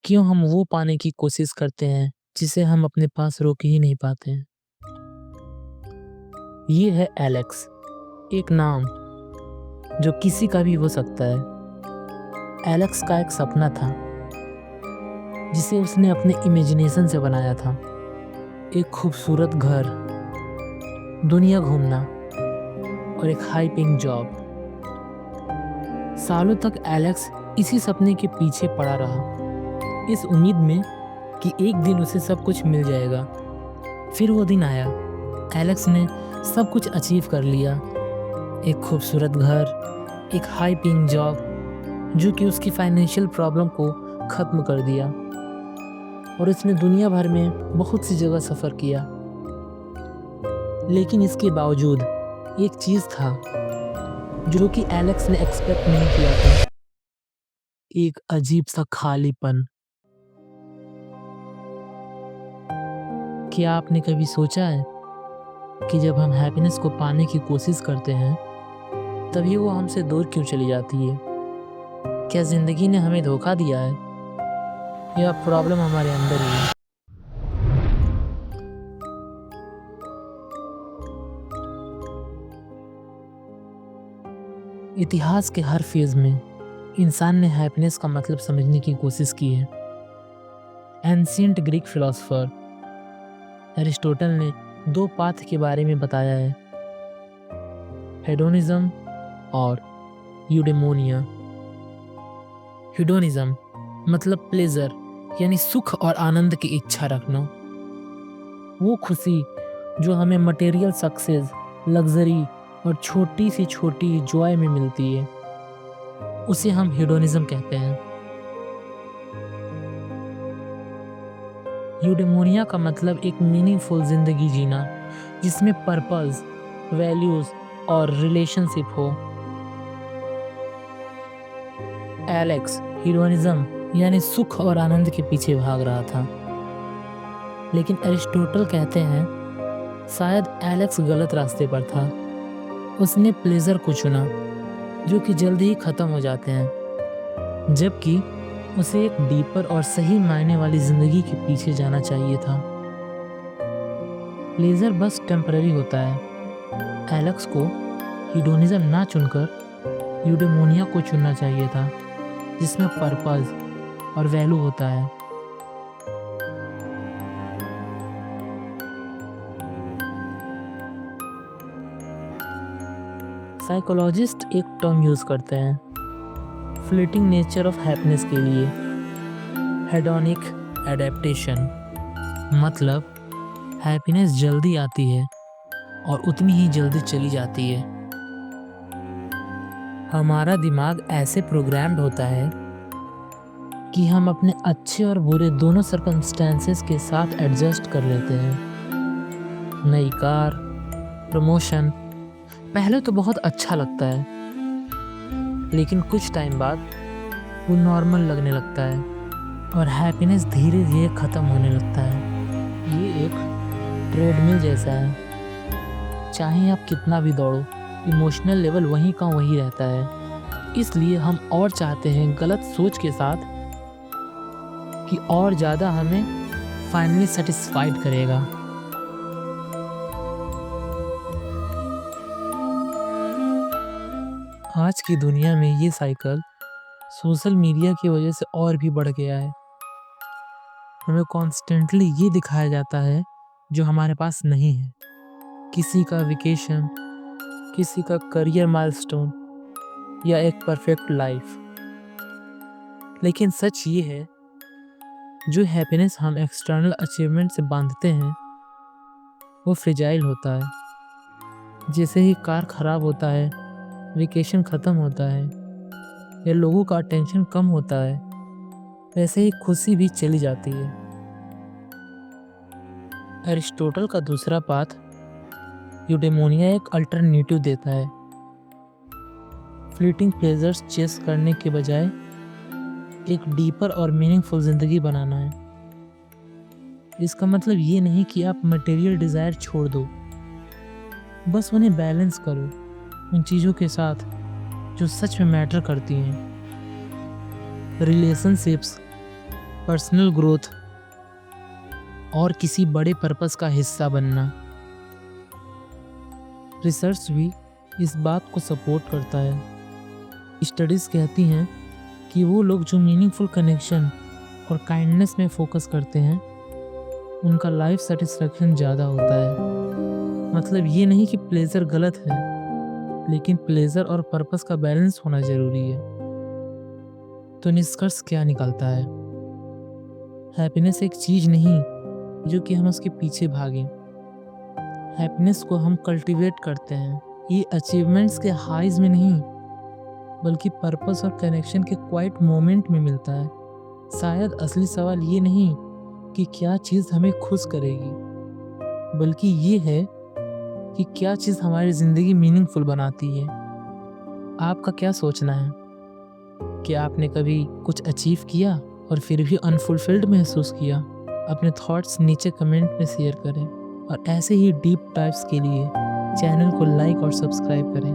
क्यों हम वो पाने की कोशिश करते हैं जिसे हम अपने पास रोक ही नहीं पाते हैं। ये है एलेक्स, एक नाम जो किसी का भी हो सकता है। एलेक्स का एक सपना था जिसे उसने अपने इमेजिनेशन से बनाया था। एक खूबसूरत घर, दुनिया घूमना और एक हाई पेइंग जॉब। सालों तक एलेक्स इसी सपने के पीछे पड़ा रहा, इस उम्मीद में कि एक दिन उसे सब कुछ मिल जाएगा। फिर वो दिन आया। एलेक्स ने सब कुछ अचीव कर लिया। एक खूबसूरत घर, एक हाई पेइंग जॉब जो कि उसकी फाइनेंशियल प्रॉब्लम को ख़त्म कर दिया। और उसने दुनिया भर में बहुत सी जगह सफ़र किया। लेकिन इसके बावजूद एक चीज़ था जो कि एलेक्स ने एक्सपेक्ट नहीं किया था। एक अजीब सा खालीपन। क्या आपने कभी सोचा है कि जब हम हैप्पीनेस को पाने की कोशिश करते हैं तभी वो हमसे दूर क्यों चली जाती है? क्या ज़िंदगी ने हमें धोखा दिया है या प्रॉब्लम हमारे अंदर ही है? इतिहास के हर फेज़ में इंसान ने हैप्पीनेस का मतलब समझने की कोशिश की है। एंशिएंट ग्रीक फिलोसोफर एरिस्टोटल ने दो पाथ के बारे में बताया है, हेडोनिज्म और यूडेमोनिया। हेडोनिज्म मतलब प्लेजर यानी सुख और आनंद की इच्छा रखना। वो खुशी जो हमें मटेरियल सक्सेस, लग्जरी और छोटी से छोटी जॉय में मिलती है, उसे हम हेडोनिज्म कहते हैं। यूडेमोनिया का मतलब एक मीनिंगफुल जिंदगी जीना जिसमें पर्पस, वैल्यूज और रिलेशनशिप हो। एलेक्स हेडोनिज्म यानी सुख और आनंद के पीछे भाग रहा था। लेकिन एरिस्टोटल कहते हैं शायद एलेक्स गलत रास्ते पर था। उसने प्लेजर को चुना जो कि जल्दी ही खत्म हो जाते हैं, जबकि उसे एक डीपर और सही मायने वाली जिंदगी के पीछे जाना चाहिए था। प्लेजर बस टेम्पररी होता है। एलेक्स को हेडोनिज्म ना चुनकर यूडेमोनिया को चुनना चाहिए था, जिसमें पर्पस और वैल्यू होता है। साइकोलॉजिस्ट एक टर्म यूज करते हैं फ्लीटिंग नेचर ऑफ हैप्पीनेस के लिए, हेडोनिक एडेप्टेशन। मतलब हैप्पीनेस जल्दी आती है और उतनी ही जल्दी चली जाती है। हमारा दिमाग ऐसे प्रोग्राम्ड होता है कि हम अपने अच्छे और बुरे दोनों सर्कमस्टेंसेस के साथ एडजस्ट कर लेते हैं। नई कार, प्रमोशन, पहले तो बहुत अच्छा लगता है, लेकिन कुछ टाइम बाद वो नॉर्मल लगने लगता है और हैप्पीनेस धीरे धीरे ख़त्म होने लगता है। ये एक ट्रेडमिल जैसा है, चाहे आप कितना भी दौड़ो, इमोशनल लेवल वहीं का वहीं रहता है। इसलिए हम और चाहते हैं गलत सोच के साथ कि और ज़्यादा हमें फाइनली सेटिस्फाइड करेगा। आज की दुनिया में ये साइकिल सोशल मीडिया की वजह से और भी बढ़ गया है। हमें कॉन्स्टेंटली ये दिखाया जाता है जो हमारे पास नहीं है। किसी का वेकेशन, किसी का करियर माइलस्टोन या एक परफेक्ट लाइफ। लेकिन सच ये है, जो हैप्पीनेस हम एक्सटर्नल अचीवमेंट से बांधते हैं वो फ्रेजाइल होता है। जैसे ही कार खराब होता है, वेकेशन ख़त्म होता है या लोगों का अटेंशन कम होता है, वैसे ही खुशी भी चली जाती है। एरिस्टोटल का दूसरा पाथ यूडेमोनिया एक अल्टरनेटिव देता है। फ्लीटिंग प्लेजर्स चेस करने के बजाय एक डीपर और मीनिंगफुल ज़िंदगी बनाना है। इसका मतलब ये नहीं कि आप मटेरियल डिज़ायर छोड़ दो, बस उन्हें बैलेंस करो उन चीज़ों के साथ जो सच में मैटर करती हैं। रिलेशनशिप्स, पर्सनल ग्रोथ और किसी बड़े पर्पस का हिस्सा बनना। रिसर्च भी इस बात को सपोर्ट करता है। स्टडीज़ कहती हैं कि वो लोग जो मीनिंगफुल कनेक्शन और काइंडनेस में फोकस करते हैं उनका लाइफ सेटिस्फैक्शन ज़्यादा होता है। मतलब ये नहीं कि प्लेजर गलत है, लेकिन प्लेजर और पर्पस का बैलेंस होना ज़रूरी है। तो निष्कर्ष क्या निकलता है? हैप्पीनेस एक चीज़ नहीं जो कि हम उसके पीछे भागें। हैप्पीनेस को हम कल्टीवेट करते हैं। ये अचीवमेंट्स के हाइज में नहीं, बल्कि पर्पस और कनेक्शन के क्वाइट मोमेंट में मिलता है। शायद असली सवाल ये नहीं कि क्या चीज़ हमें खुश करेगी, बल्कि ये है कि क्या चीज़ हमारी ज़िंदगी मीनिंगफुल बनाती है। आपका क्या सोचना है? क्या आपने कभी कुछ अचीव किया और फिर भी अनफुलफिल्ड महसूस किया? अपने थॉट्स नीचे कमेंट में शेयर करें और ऐसे ही डीप डाइव्स के लिए चैनल को लाइक और सब्सक्राइब करें।